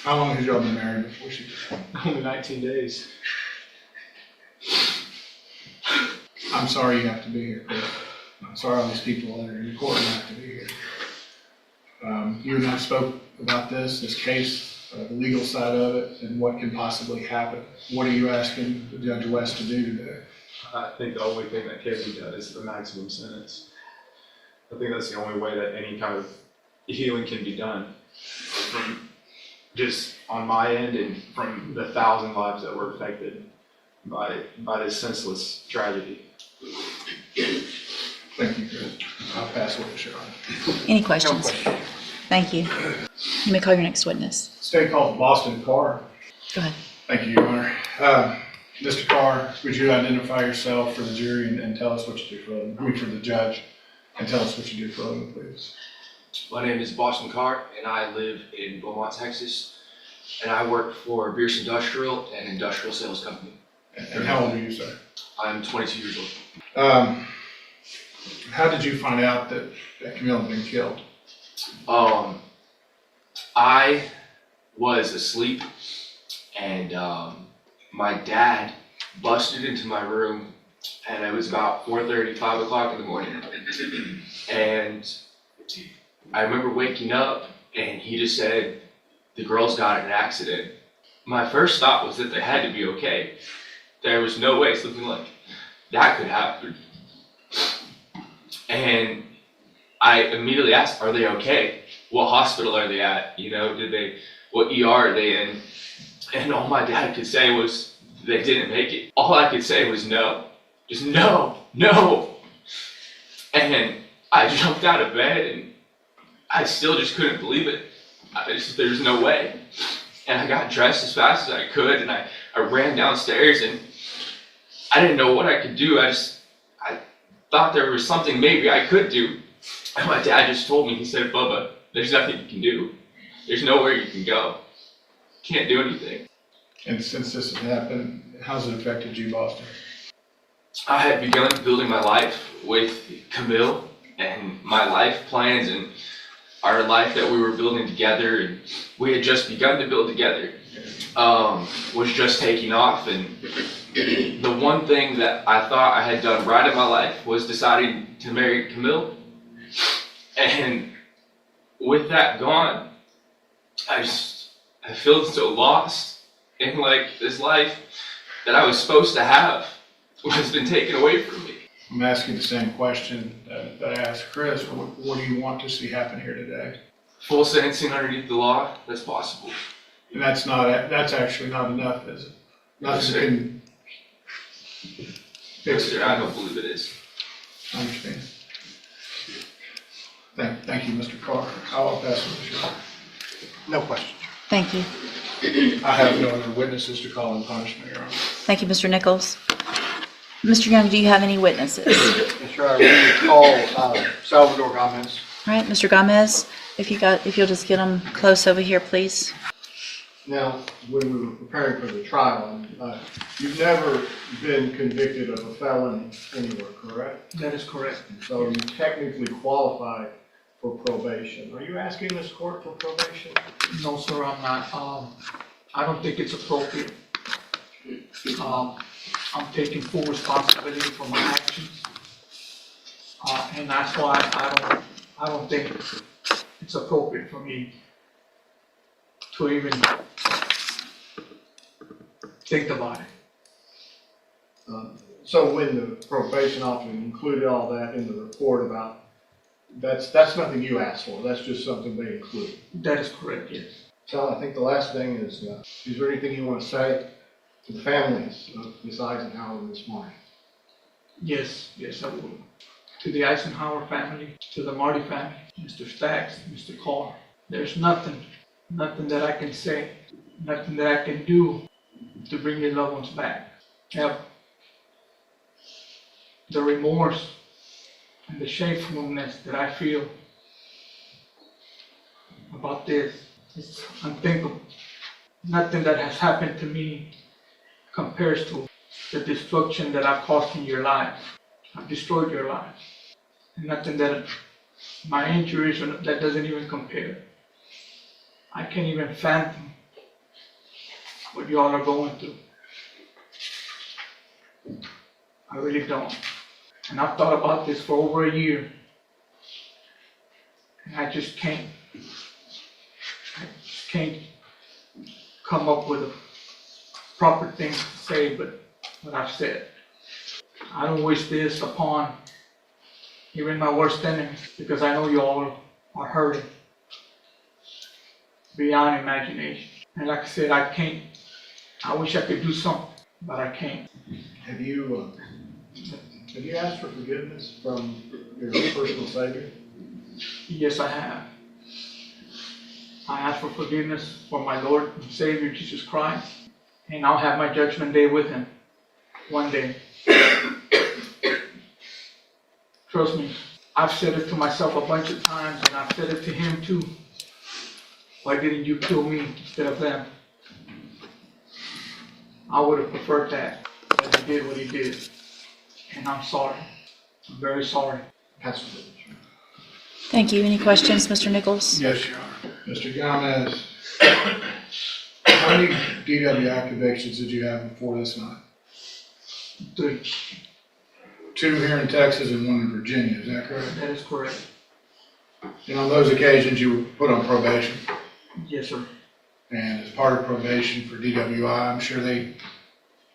How long has y'all been married before she died? Only 19 days. I'm sorry you have to be here, Chris. I'm sorry all these people that are in the courtroom have to be here. You and I spoke about this case, the legal side of it, and what can possibly happen. What are you asking Judge West to do today? I think the only thing that can be done is the maximum sentence. I think that's the only way that any kind of healing can be done. From just on my end and from the 1,000 lives that were affected by this senseless tragedy. Thank you, Chris. I'll pass it to Sharon. Any questions? No question. Thank you. You may call your next witness. State called Boston Carr. Go ahead. Thank you, Your Honor. Mr. Carr, would you identify yourself for the jury and tell us what you do for a living? I mean, for the judge, and tell us what you do for a living, please. My name is Boston Carr, and I live in Beaumont, Texas, and I work for Bierce Industrial, an industrial sales company. And how old are you, sir? I'm 22 years old. How did you find out that Camille had been killed? I was asleep, and my dad busted into my room, and it was about 4:30, 5 o'clock in the morning, and I remember waking up, and he just said, "The girls got in an accident." My first thought was that they had to be okay. There was no way something like that could happen. And I immediately asked, "Are they okay? What hospital are they at? You know, what ER are they in?" And all my dad could say was, "They didn't make it." All I could say was no. Just no, no. And I jumped out of bed and I still just couldn't believe it. There's no way. And I got dressed as fast as I could and I ran downstairs and I didn't know what I could do. I thought there was something maybe I could do. And my dad just told me, he said, "Bubba, there's nothing you can do. There's nowhere you can go. Can't do anything." And since this has happened, how's it affected you, Boston? I had begun building my life with Camille and my life plans and our life that we were building together and we had just begun to build together was just taking off. And the one thing that I thought I had done right in my life was deciding to marry Camille. And with that gone, I feel so lost in like this life that I was supposed to have has been taken away from me. I'm asking the same question that I asked Chris. What do you want to see happen here today? Full sentencing underneath the law, that's possible. And that's actually not enough, is it? Nothing can fix it. I don't believe it is. I understand. Thank you, Mr. Carr. I'll pass it to Sharon. No question. Thank you. I have no other witnesses to call in punishment, Your Honor. Thank you, Mr. Nichols. Mr. Young, do you have any witnesses? Yes, sir. We call Salvador Gomez. All right, Mr. Gomez, if you'll just get them close over here, please. Now, when we were preparing for the trial, you've never been convicted of a felony anywhere, correct? That is correct. So you technically qualify for probation. Are you asking this court for probation? No, sir, I'm not. I don't think it's appropriate. I'm taking full responsibility for my actions. And that's why I don't think it's appropriate for me to even think about it. So when the probation officer included all that in the report about, that's nothing you asked for, that's just something they included. That is correct, yes. So I think the last thing is there anything you want to say to the families of Ms. Eisenhower this morning? Yes, I will. To the Eisenhower family, to the Marty family, Mr. Stacks, Mr. Carr, there's nothing that I can say, nothing that I can do to bring your loved ones back. Now, the remorse and the shamefulness that I feel about this is unthinkable. Nothing that has happened to me compares to the destruction that I've caused in your life. I've destroyed your life. And nothing that my injuries, that doesn't even compare. I can't even fathom what y'all are going through. I really don't. And I've thought about this for over a year. And I just can't come up with a proper thing to say, but what I've said. I don't wish this upon even my worst enemies, because I know you all are hurting beyond imagination. And like I said, I wish I could do something, but I can't. Have you asked for forgiveness from your personal Savior? Yes, I have. I ask for forgiveness for my Lord and Savior Jesus Christ, and I'll have my judgment day with Him one day. Trust me, I've said it to myself a bunch of times, and I've said it to Him too. Why didn't you kill me instead of them? I would have preferred that, but He did what He did, and I'm sorry. I'm very sorry. Pastor Rich. Thank you. Any questions, Mr. Nichols? Yes, Your Honor. Mr. Gomez, how many DWI convictions did you have before this night? 3. 2 here in Texas and 1 in Virginia, is that correct? That is correct. And on those occasions, you were put on probation. Yes, sir. And as part of probation for DWI, I'm sure they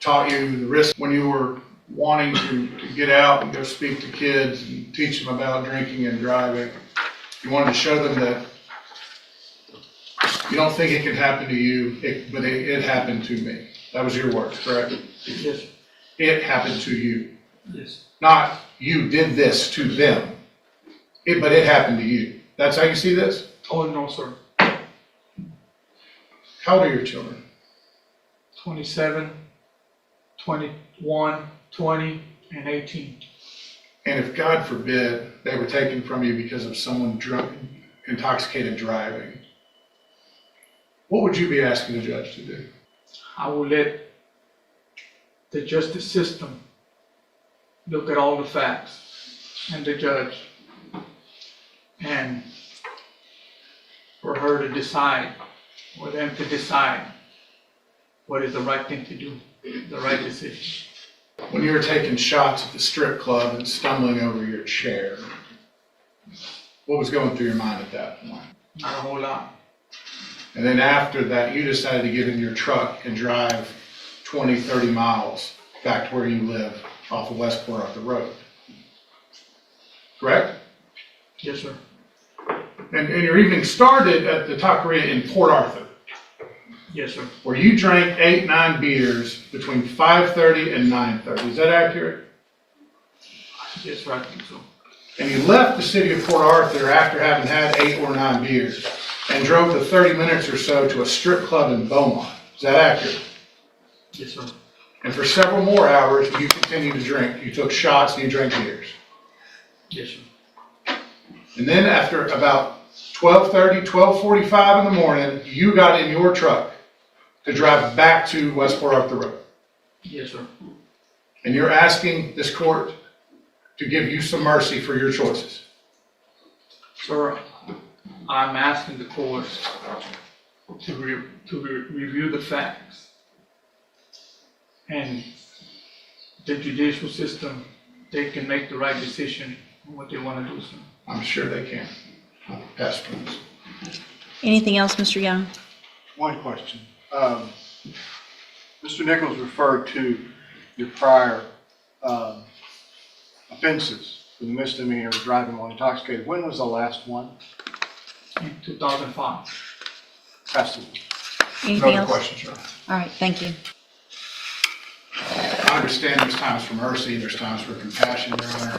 taught you the risk when you were wanting to get out and go speak to kids and teach them about drinking and driving. You wanted to show them that you don't think it can happen to you, but it happened to me. That was your words, correct? Yes, sir. It happened to you. Yes. Not you did this to them, but it happened to you. That's how you see this? Oh, no, sir. How old are your children? 27, 21, 20, and 18. And if, God forbid, they were taken from you because of someone drunk, intoxicated driving, what would you be asking the judge to do? I will let the justice system look at all the facts and the judge, and for her to decide, or them to decide what is the right thing to do, the right decision. When you were taking shots at the strip club and stumbling over your chair, what was going through your mind at that point? Not a whole lot. And then after that, you decided to get in your truck and drive 20, 30 miles back to where you live off of West Port Arthur Road. Correct? Yes, sir. And your evening started at the Taqueria in Port Arthur, Yes, sir. where you drank 8, 9 beers between 5:30 and 9:30. Is that accurate? Yes, sir, I think so. And you left the city of Port Arthur after having had 8 or 9 beers and drove the 30 minutes or so to a strip club in Beaumont. Is that accurate? Yes, sir. And for several more hours, you continued to drink. You took shots and you drank beers. Yes, sir. And then after about 12:30, 12:45 in the morning, you got in your truck to drive back to West Port Arthur Road. Yes, sir. And you're asking this court to give you some mercy for your choices. Sir, I'm asking the court to review the facts. And the judicial system, they can make the right decision on what they want to do, sir. I'm sure they can. Pass, please. Anything else, Mr. Young? One question. Mr. Nichols referred to your prior offenses for the misdemeanor of driving while intoxicated. When was the last one? In 2005. Pass it. Anything No else? other questions, Your Honor. All right, thank you. I understand there's times for mercy, there's times for compassion, Your Honor.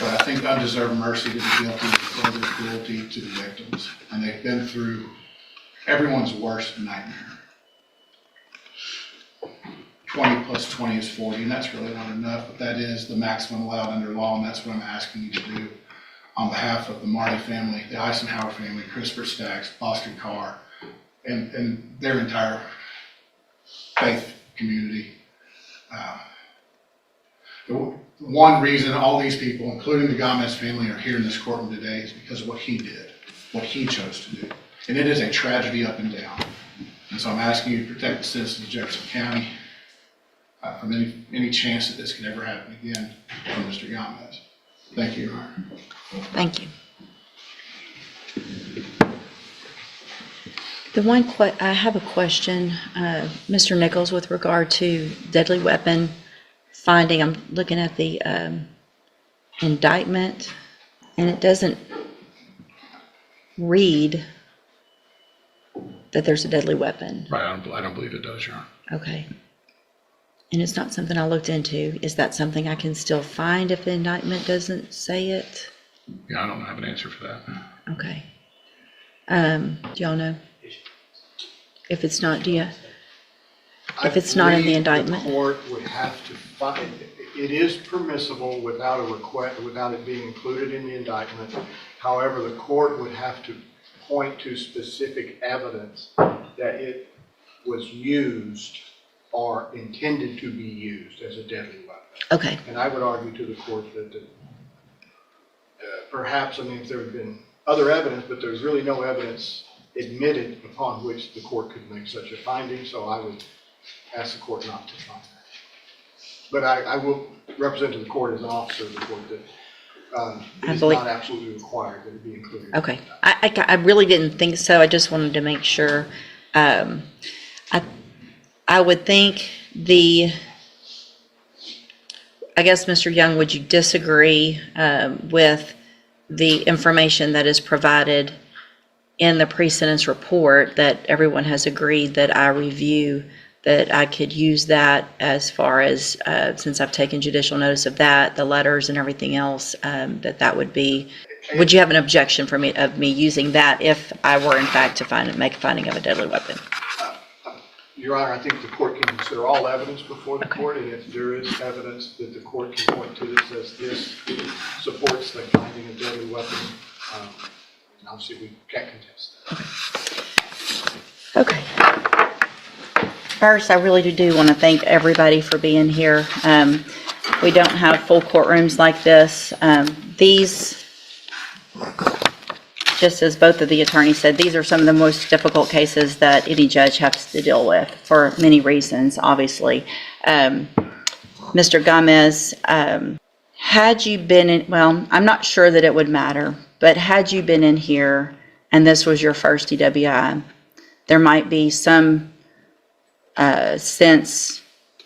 But I think undeserved mercy to the guilty is further cruelty to the victims. And they've been through everyone's worst nightmare. 20 plus 20 is 40, and that's really not enough, but that is the maximum allowed under law, and that's what I'm asking you to do on behalf of the Marty family, the Eisenhower family, Christopher Stacks, Boston Carr, and their entire faith community. The one reason all these people, including the Gomez family, are here in this courtroom today is because of what he did, what he chose to do. And it is a tragedy up and down. And so I'm asking you to protect the citizens of Jefferson County from any chance that this could ever happen again from Mr. Gomez. Thank you, Your Honor. Thank you. I have a question, Mr. Nichols, with regard to deadly weapon finding. I'm looking at the indictment, and it doesn't read that there's a deadly weapon. Right, I don't believe it does, Your Honor. Okay. And it's not something I looked into. Is that something I can still find if the indictment doesn't say it? Yeah, I don't have an answer for that. Okay. Do y'all know? If it's not, if it's not in the indictment? The court would have to find, it is permissible without a request, without it being included in the indictment. However, the court would have to point to specific evidence that it was used or intended to be used as a deadly weapon. Okay. And I would argue to the court that perhaps, I mean, if there had been other evidence, but there's really no evidence admitted upon which the court could make such a finding, so I would ask the court not to find that. But I will represent to the court as an officer of the court that it's not absolutely required that it be included. Okay. I really didn't think so. I just wanted to make sure. I would think I guess, Mr. Young, would you disagree with the information that is provided in the pre-sentence report that everyone has agreed that I review, that I could use that as far as, since I've taken judicial notice of that, the letters and everything else, that would be, would you have an objection for me, of me using that if I were in fact to make a finding of a deadly weapon? Your Honor, I think the court can consider all evidence before the court, and if there is evidence that the court can point to that says this supports the finding of deadly weapon, obviously we can't contest that. Okay. First, I really do want to thank everybody for being here. We don't have full courtrooms like this. These, just as both of the attorneys said, these are some of the most difficult cases that any judge has to deal with for many reasons, obviously. Mr. Gomez, had you been in, well, I'm not sure that it would matter, but had you been in here and this was your first DWI, there might be some sense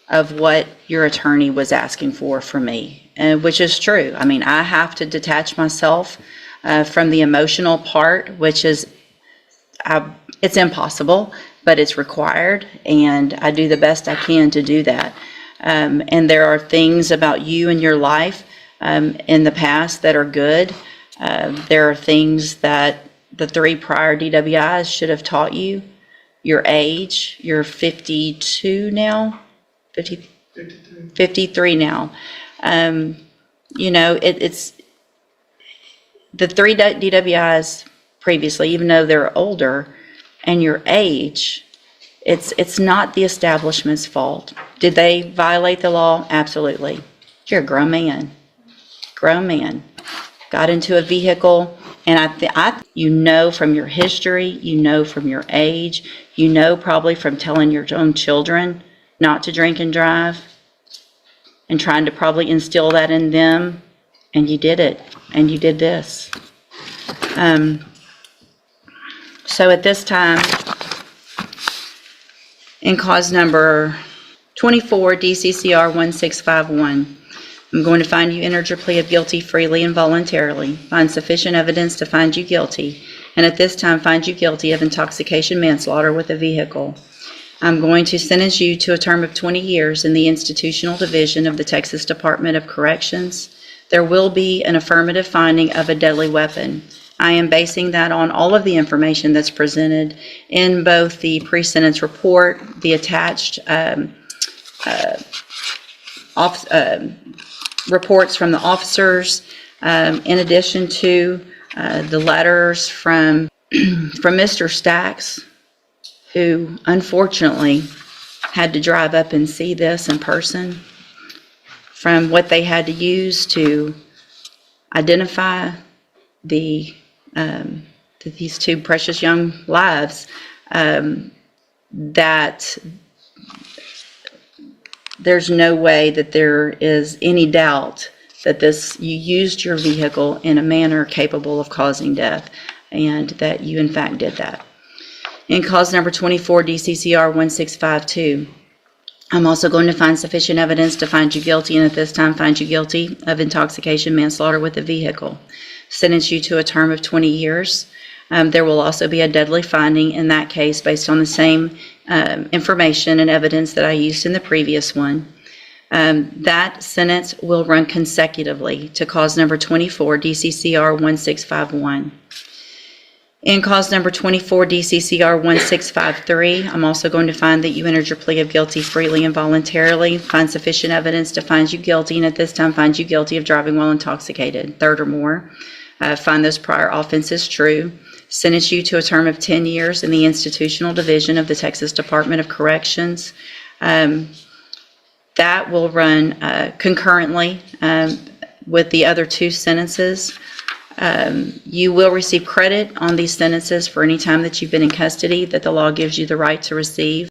of what your attorney was asking for from me, which is true. I mean, I have to detach myself from the emotional part, which is, it's impossible, but it's required, and I do the best I can to do that. And there are things about you and your life in the past that are good. There are things that the 3 prior DWIs should have taught you. Your age, you're 52 now, 53 now. You know, it's the 3 DWIs previously, even though they're older, and your age, it's not the establishment's fault. Did they violate the law? Absolutely. You're a grown man. Grown man. Got into a vehicle, and you know from your history, you know from your age, you know probably from telling your own children not to drink and drive, and trying to probably instill that in them, and you did it, and you did this. So at this time, in cause number 24, DCCR 1651, I'm going to find you entered your plea of guilty freely and voluntarily, find sufficient evidence to find you guilty, and at this time find you guilty of intoxication manslaughter with a vehicle. I'm going to sentence you to a term of 20 years in the Institutional Division of the Texas Department of Corrections. There will be an affirmative finding of a deadly weapon. I am basing that on all of the information that's presented in both the pre-sentence report, the attached reports from the officers, in addition to the letters from Mr. Stacks, who unfortunately had to drive up and see this in person, from what they had to use to identify these 2 precious young lives. that there's no way that there is any doubt that you used your vehicle in a manner capable of causing death, and that you in fact did that. In cause number 24, DCCR 1652, I'm also going to find sufficient evidence to find you guilty, and at this time find you guilty of intoxication manslaughter with a vehicle. Sentence you to a term of 20 years. There will also be a deadly finding in that case based on the same information and evidence that I used in the previous one. That sentence will run consecutively to cause number 24, DCCR 1651. In cause number 24, DCCR 1653, I'm also going to find that you entered your plea of guilty freely and voluntarily, find sufficient evidence to find you guilty, and at this time find you guilty of driving while intoxicated, third or more. Find those prior offenses true. Sentence you to a term of 10 years in the institutional division of the Texas Department of Corrections. That will run concurrently with the other two sentences. You will receive credit on these sentences for any time that you've been in custody that the law gives you the right to receive.